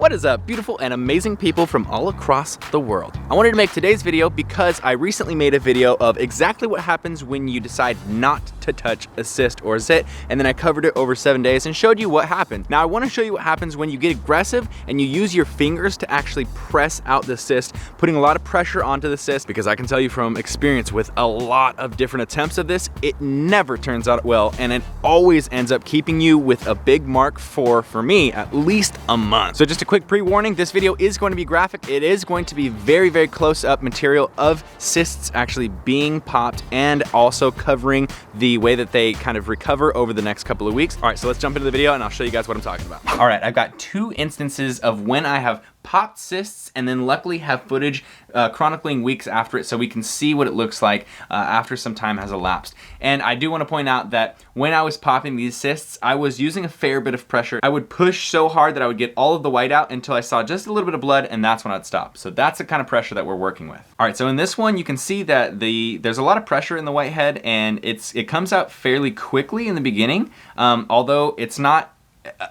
What is up, beautiful and amazing people from all across the world? I wanted to make today's video because I recently made a video of exactly what happens when you decide not to touch a cyst or a zit, and then I covered it over 7 days and showed you what happened. Now I want to show you what happens when you get aggressive and you use your fingers to actually press out the cyst, putting a lot of pressure onto the cyst, because I can tell you from experience with a lot of different attempts of this, it never turns out well, and it always ends up keeping you with a big mark for me, at least a month. So just a quick pre-warning, this video is going to be graphic. It is going to be very, very close-up material of cysts actually being popped and also covering the way that they kind of recover over the next couple of weeks. All right, so let's jump into the video and I'll show you guys what I'm talking about. All right, I've got two instances of when I have popped cysts and then luckily have footage chronicling weeks after it so we can see what it looks like after some time has elapsed. And I do want to point out that when I was popping these cysts, I was using a fair bit of pressure. I would push so hard that I would get all of the white out until I saw just a little bit of blood, and that's when I'd stop. So that's the kind of pressure that we're working with. All right, so in this one, you can see that there's a lot of pressure in the whitehead, and it comes out fairly quickly in the beginning, although it's not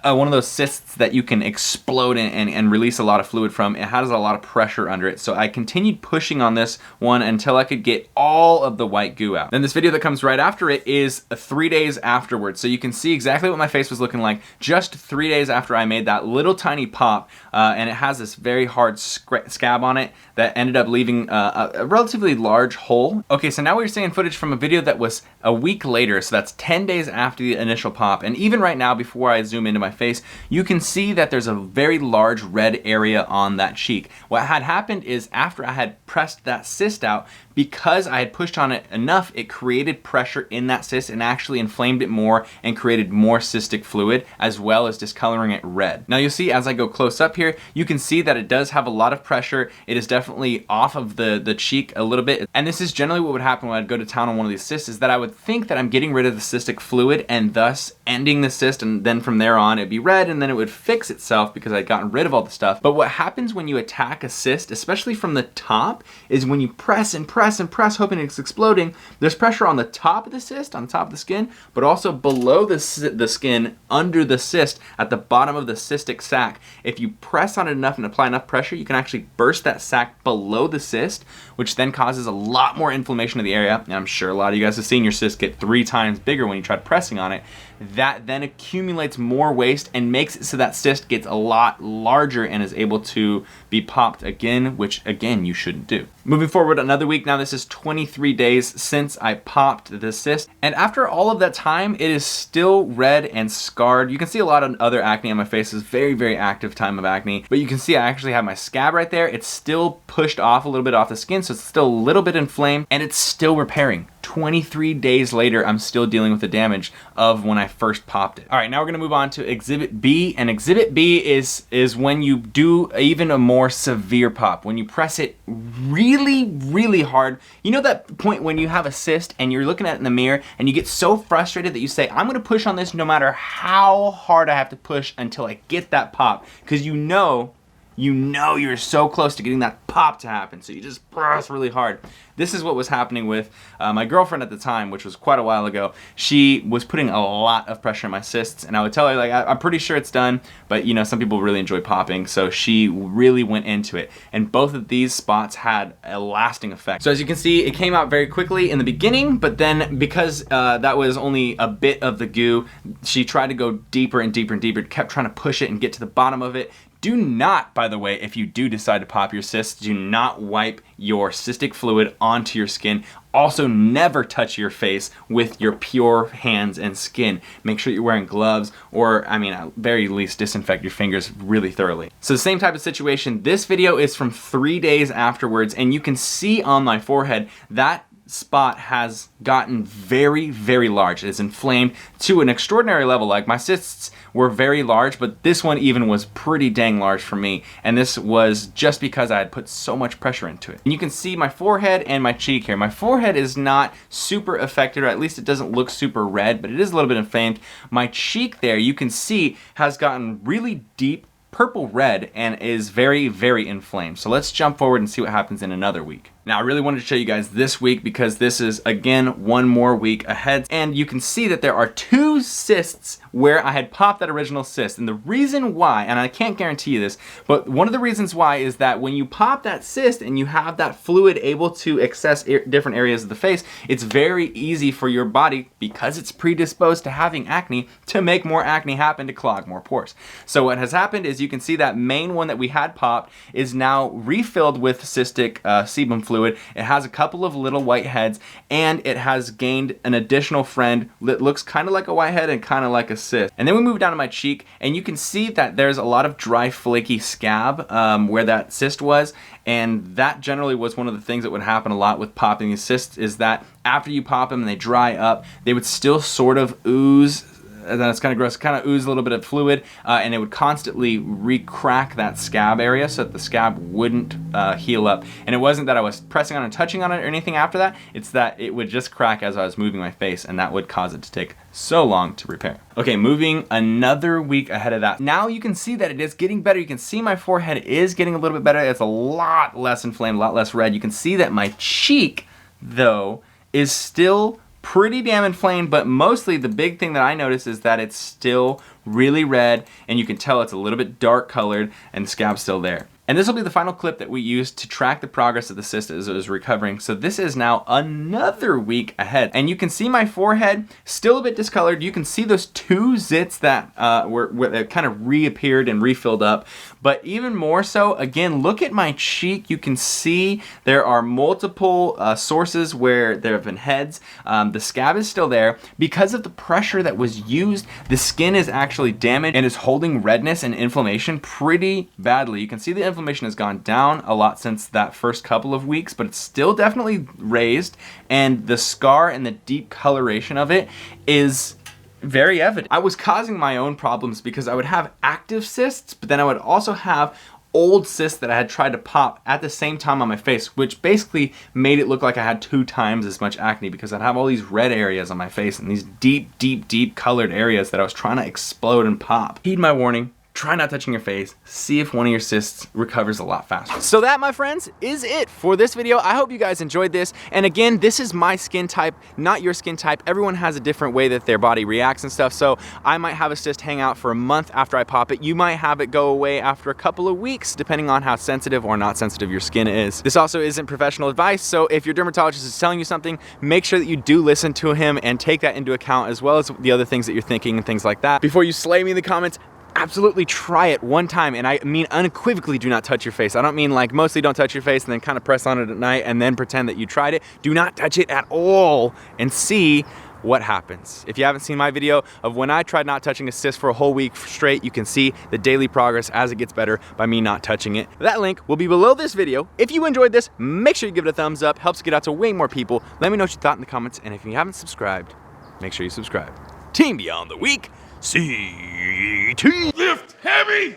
one of those cysts that you can explode and release a lot of fluid from. It has a lot of pressure under it. So I continued pushing on this one until I could get all of the white goo out. Then this video that comes right after it is 3 days afterwards. So you can see exactly what my face was looking like just 3 days after I made that little tiny pop. And it has this very hard scab on it that ended up leaving a relatively large hole. Okay, so now we're seeing footage from a video that was a week later. So that's 10 days after the initial pop. And even right now, before I zoom into my face, you can see that there's a very large red area on that cheek. What had happened is after I had pressed that cyst out, because I had pushed on it enough, it created pressure in that cyst and actually inflamed it more and created more cystic fluid, as well as discoloring it red. Now you'll see as I go close up here, you can see that it does have a lot of pressure. It is definitely off of the cheek a little bit. And this is generally what would happen when I'd go to town on one of these cysts, is that I would think that I'm getting rid of the cystic fluid and thus ending the cyst, and then from there on it'd be red and then it would fix itself because I'd gotten rid of all the stuff. But what happens when you attack a cyst, especially from the top, is when you press and press and press hoping it's exploding, there's pressure on the top of the cyst, on the top of the skin, but also below the skin, under the cyst, at the bottom of the cystic sac. If you press on it enough and apply enough pressure, you can actually burst that sac below the cyst, which then causes a lot more inflammation of the area. And I'm sure a lot of you guys have seen your cyst get 3 times bigger when you try pressing on it. That then accumulates more waste and makes it so that cyst gets a lot larger and is able to be popped again, which again you shouldn't do. Moving forward another week, now this is 23 days since I popped the cyst, and after all of that time it is still red and scarred. You can see a lot of other acne on my face. It's very, very active time of acne, but you can see I actually have my scab right there. It's still pushed off a little bit off the skin, so it's still a little bit inflamed, and it's still repairing. 23 days later, I'm still dealing with the damage of when I first popped it. All right, now we're gonna move on to Exhibit B, and Exhibit B is when you do even a more severe pop, when you press it really, really hard. You know that point when you have a cyst and you're looking at it in the mirror and you get so frustrated that you say, I'm gonna push on this no matter how hard I have to push until I get that pop, because you know you're so close to getting that pop to happen, so you just press really hard. This is what was happening with my girlfriend at the time, which was quite a while ago. She was putting a lot of pressure on my cysts, and I would tell her, like, I'm pretty sure it's done, but you know, some people really enjoy popping, so she really went into it. And both of these spots had a lasting effect. So as you can see, it came out very quickly in the beginning, but then because that was only a bit of the goo, she tried to go deeper and deeper and deeper, kept trying to push it and get to the bottom of it. Do not, by the way, if you do decide to pop your cysts, do not wipe your cystic fluid onto your skin. Also, never touch your face with your pure hands and skin. Make sure you're wearing gloves, or, I mean, at very least disinfect your fingers really thoroughly. So the same type of situation. This video is from 3 days afterwards, and you can see on my forehead that spot has gotten very, very large. It is inflamed to an extraordinary level. Like, my cysts were very large, but this one even was pretty dang large for me, and this was just because I had put so much pressure into it. And you can see my forehead and my cheek here. My forehead is not super affected, or at least it doesn't look super red, but it is a little bit inflamed. My cheek there, you can see, has gotten really deep purple red and is very, very inflamed. So let's jump forward and see what happens in another week. Now, I really wanted to show you guys this week because this is, again, one more week ahead. And you can see that there are 2 cysts where I had popped that original cyst. And the reason why, and I can't guarantee you this, but one of the reasons why is that when you pop that cyst and you have that fluid able to access different areas of the face, it's very easy for your body, because it's predisposed to having acne, to make more acne happen, to clog more pores. So what has happened is you can see that main one that we had popped is now refilled with cystic sebum fluid. It has a couple of little white heads, and it has gained an additional friend that looks kind of like a whitehead and kind of like a cyst. And then we move down to my cheek, and you can see that there's a lot of dry, flaky scab where that cyst was, and that generally was one of the things that would happen a lot with popping these cysts, is that after you pop them and they dry up, they would still sort of ooze. And then it's kind of gross, kind of ooze a little bit of fluid, and it would constantly re-crack that scab area so that the scab wouldn't heal up. And it wasn't that I was pressing on and touching on it or anything after that, it's that it would just crack as I was moving my face, and that would cause it to take so long to repair. Okay, moving another week ahead of that. Now you can see that it is getting better. You can see my forehead is getting a little bit better. It's a lot less inflamed, a lot less red. You can see that my cheek, though, is still pretty damn inflamed, but mostly the big thing that I notice is that it's still really red, and you can tell it's a little bit dark colored, and the scab's still there. And this will be the final clip that we use to track the progress of the cyst as it was recovering. So this is now another week ahead. And you can see my forehead still a bit discolored. You can see those 2 zits that that kind of reappeared and refilled up. But even more so, again, look at my cheek. You can see there are multiple sources where there have been heads. The scab is still there. Because of the pressure that was used, the skin is actually damaged and is holding redness and inflammation pretty badly. You can see the inflammation has gone down a lot since that first couple of weeks, but it's still definitely raised, and the scar and the deep coloration of it is very evident. I was causing my own problems because I would have active cysts, but then I would also have old cysts that I had tried to pop at the same time on my face, which basically made it look like I had 2 times as much acne, because I'd have all these red areas on my face and these deep, deep, deep colored areas that I was trying to explode and pop. Heed my warning. Try not touching your face. See if one of your cysts recovers a lot faster. So that, my friends, is it for this video. I hope you guys enjoyed this. And again, this is my skin type, not your skin type. Everyone has a different way that their body reacts and stuff. So I might have a cyst hang out for a month after I pop it. You might have it go away after a couple of weeks, depending on how sensitive or not sensitive your skin is. This also isn't professional advice. So if your dermatologist is telling you something, make sure that you do listen to him and take that into account, as well as the other things that you're thinking and things like that. Before you slay me in the comments, absolutely try it one time. And I mean unequivocally, do not touch your face. I don't mean like mostly don't touch your face and then kind of press on it at night and then pretend that you tried it. Do not touch it at all and see what happens. If you haven't seen my video of when I tried not touching a cyst for a whole week straight, you can see the daily progress as it gets better by me not touching it. That link will be below this video. If you enjoyed this, make sure you give it a thumbs up. Helps get out to way more people. Let me know what you thought in the comments. And if you haven't subscribed, make sure you subscribe. Team Beyond the Week, CT. Lift heavy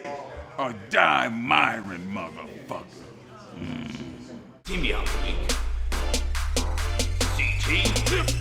or die Myron, motherfucker. Team Beyond the Week, CT. Lift